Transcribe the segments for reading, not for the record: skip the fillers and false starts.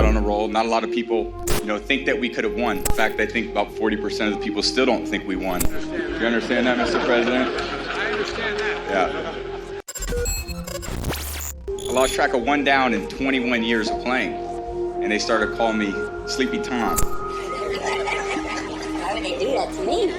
On a roll. Not a lot of people, think that we could have won. In fact, I think about 40% of the people still don't think we won. Do you understand that, Mr. President? I understand that. Yeah. I lost track of one down in 21 years of playing, and they started calling me Sleepy Tom. Why would they do that to me?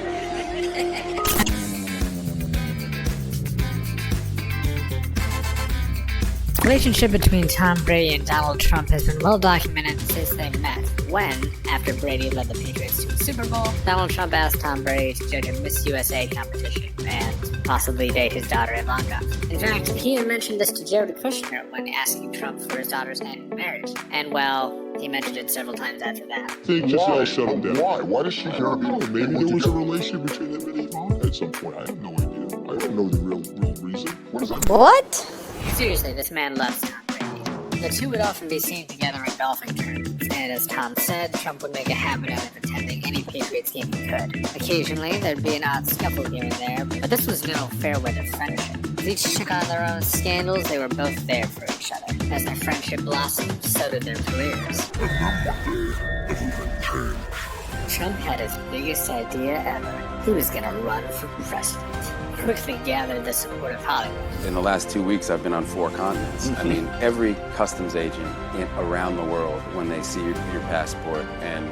The relationship between Tom Brady and Donald Trump has been well documented since they met, when, after Brady led the Patriots to a Super Bowl, Donald Trump asked Tom Brady to judge a Miss USA competition and possibly date his daughter Ivanka. In fact, he even mentioned this to Jared Kushner when asking Trump for his daughter's hand in marriage. And well, he mentioned it several times after that. Why? Shut him down. Why does she care about him? Maybe there was a relationship between him and Ivanka at some point. I have no idea. I don't know the real reason. What does that mean? What? Seriously, this man loves Tom Brady. The two would often be seen together at golfing tournaments, and as Tom said, Trump would make a habit out of attending any Patriots game he could. Occasionally, there'd be an odd scuffle here and there, but this was no fair weather friendship. As each took on their own scandals, they were both there for each other. As their friendship blossomed, so did their careers. Trump had his biggest idea ever. He was gonna run for president. Quickly gathered the support of Hollywood. In the last 2 weeks, I've been on 4 continents. I mean, every customs agent around the world, when they see your passport and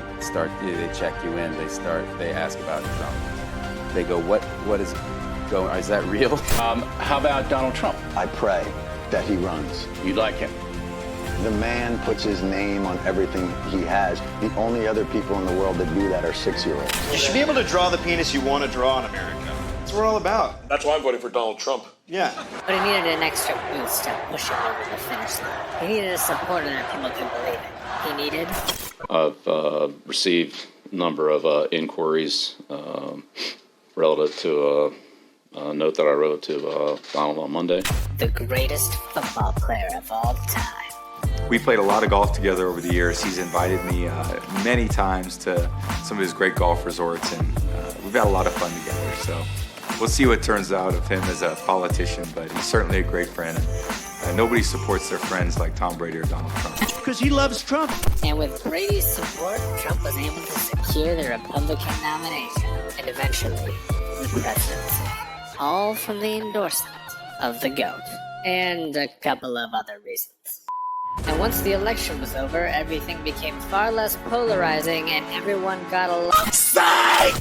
they check you in, they ask about Trump. They go, what is going, is that real? How about Donald Trump? I pray that he runs. You'd like him? The man puts his name on everything he has. The only other people in the world that do that are 6-year-olds. You should be able to draw the penis you want to draw in America. That's what we're all about. That's why I'm voting for Donald Trump. Yeah. But he needed an extra boost to push him over the finish line. He needed a supporter that people could believe in. He needed... I've received a number of inquiries relative to a note that I wrote to Donald on Monday. The greatest football player of all time. We played a lot of golf together over the years. He's invited me many times to some of his great golf resorts, and we've had a lot of fun together. So we'll see what turns out of him as a politician, but he's certainly a great friend. Nobody supports their friends like Tom Brady or Donald Trump. Because he loves Trump. And with Brady's support, Trump was able to secure the Republican nomination and eventually the presidency. All from the endorsement of the GOAT and a couple of other reasons. And once the election was over, everything became far less polarizing and everyone got along.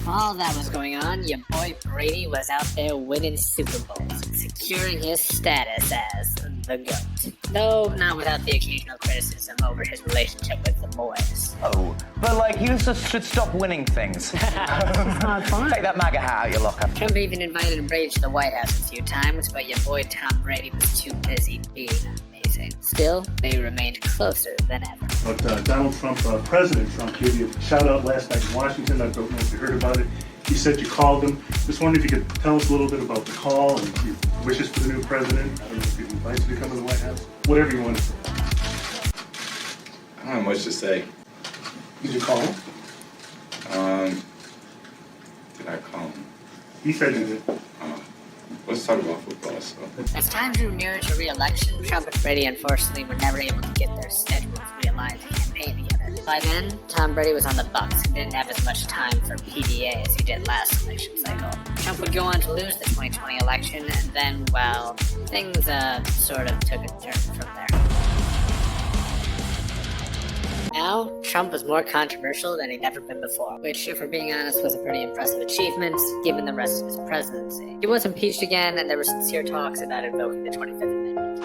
While that was going on, your boy Brady was out there winning Super Bowls, securing his status as the GOAT. Though not without the occasional criticism over his relationship with the boys. Oh, but you just should stop winning things. It's not fun. Take that MAGA hat out your locker. Trump even invited Brady to the White House a few times, but your boy Tom Brady was too busy being amazing. Still, they remained closer than ever. But Donald Trump, President Trump, gave you a shout out last night in Washington. I don't know if you heard about it. He said you called him. Just wondering if you could tell us a little bit about the call and your wishes for the new president. I don't know if he invites you to come to the White House. Whatever you want to say. I don't have much to say. Did you call him? Did I call him? He said you did. Let's talk about football. So. As time drew nearer to re-election, Trump and Brady unfortunately were never able to get their schedules realigned to campaign together. By then, Tom Brady was on the Bucs and didn't have as much time for PDA as he did last election cycle. Trump would go on to lose the 2020 election, and then, well, things sort of took a turn from there. Now, Trump was more controversial than he'd ever been before, which, if we're being honest, was a pretty impressive achievement, given the rest of his presidency. He was impeached again, and there were sincere talks about invoking the 25th Amendment.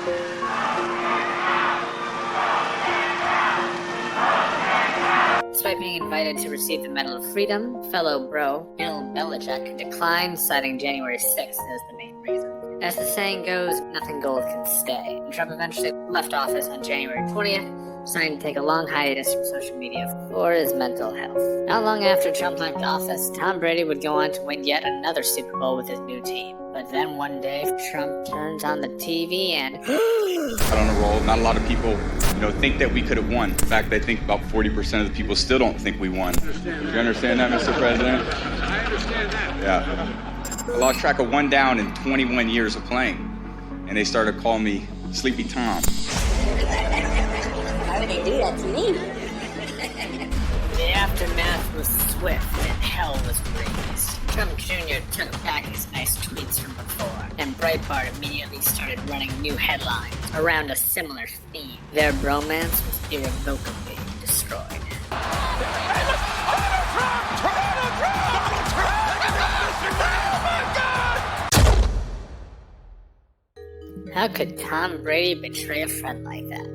Despite being invited to receive the Medal of Freedom, fellow bro Bill Belichick declined, citing January 6th as the main reason. As the saying goes, nothing gold can stay, and Trump eventually left office on January 20th, deciding to take a long hiatus from social media for his mental health. Not long after Trump left office, Tom Brady would go on to win yet another Super Bowl with his new team. But then one day, Trump turns on the TV and... On a roll. Not a lot of people, think that we could have won. In fact, I think about 40% of the people still don't think we won. Do you understand that, Mr. President? I understand that. Yeah. I lost track of one down in 21 years of playing, and they started calling me Sleepy Tom. Why would they do that? that to me. The aftermath was swift and hell was raised. Trump Jr. took back his nice tweets from before, and Breitbart immediately started running new headlines around a similar theme. Their bromance was irrevocably destroyed. How could Tom Brady betray a friend like that?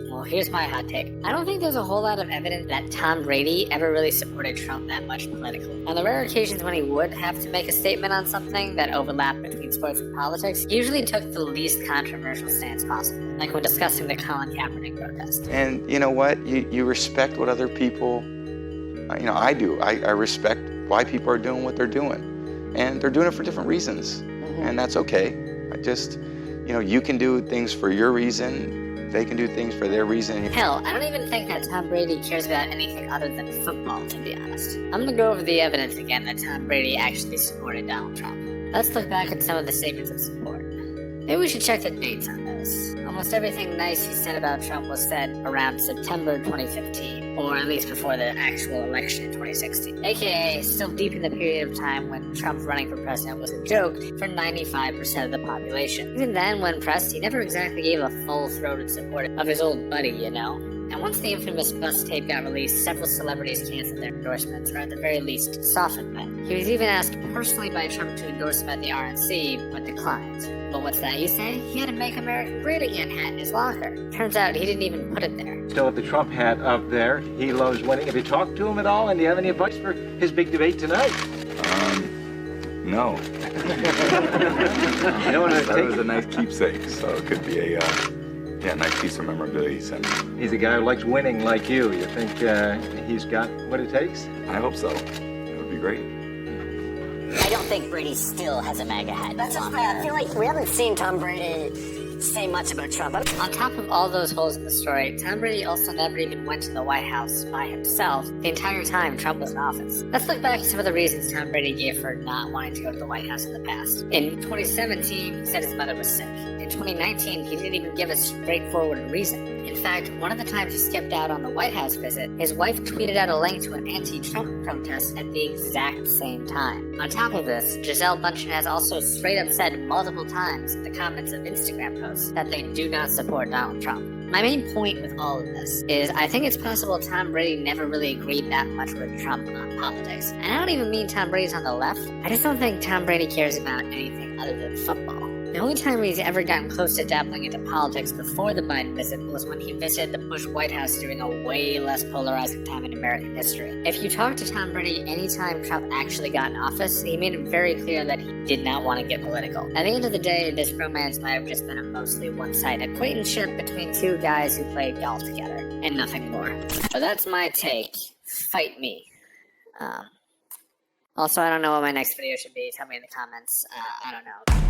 Well, here's my hot take. I don't think there's a whole lot of evidence that Tom Brady ever really supported Trump that much politically. On the rare occasions when he would have to make a statement on something that overlapped between sports and politics, he usually took the least controversial stance possible, like when discussing the Colin Kaepernick protest. And you know what? You respect what other people, I do. I respect why people are doing what they're doing. And they're doing it for different reasons. And that's okay. You can do things for your reason. They can do things for their reason. Hell, I don't even think that Tom Brady cares about anything other than football, to be honest. I'm gonna go over the evidence again that Tom Brady actually supported Donald Trump. Let's look back at some of the statements of support. Maybe we should check the dates on those. Almost everything nice he said about Trump was said around September 2015, or at least before the actual election in 2016. AKA, still deep in the period of time when Trump running for president was a joke for 95% of the population. Even then, when pressed, he never exactly gave a full-throated support of his old buddy, And once the infamous bus tape got released, several celebrities canceled their endorsements, or at the very least, softened them. He was even asked personally by Trump to endorse him at the RNC, but declined. But what's that you say? He had a Make America Great Again hat in his locker. Turns out he didn't even put it there. Still with the Trump hat up there. He loves winning. Have you talked to him at all? And do you have any advice for his big debate tonight? No. That was a nice keepsake, so it could be a nice piece of memorabilia he sent me. He's a guy who likes winning like you. You think he's got what it takes? I hope so. That would be great. I don't think Brady still has a MAGA hat. That's just I feel like we haven't seen Tom Brady say much about Trump. On top of all those holes in the story, Tom Brady also never even went to the White House by himself the entire time Trump was in office. Let's look back at some of the reasons Tom Brady gave for not wanting to go to the White House in the past. In 2017, he said his mother was sick. In 2019, he didn't even give a straightforward reason. In fact, one of the times he skipped out on the White House visit, his wife tweeted out a link to an anti-Trump protest at the exact same time. On top of this, Gisele Bündchen has also straight up said multiple times in the comments of Instagram posts that they do not support Donald Trump. My main point with all of this is I think it's possible Tom Brady never really agreed that much with Trump on politics. And I don't even mean Tom Brady's on the left. I just don't think Tom Brady cares about anything other than football. The only time he's ever gotten close to dabbling into politics before the Biden visit was when he visited the Bush White House during a way less polarizing time in American history. If you talk to Tom Brady anytime Trump actually got in office, he made it very clear that he did not want to get political. At the end of the day, this romance might have just been a mostly one-sided acquaintanceship between two guys who played golf together, and nothing more. So that's my take. Fight me. Also, I don't know what my next video should be. Tell me in the comments. I don't know.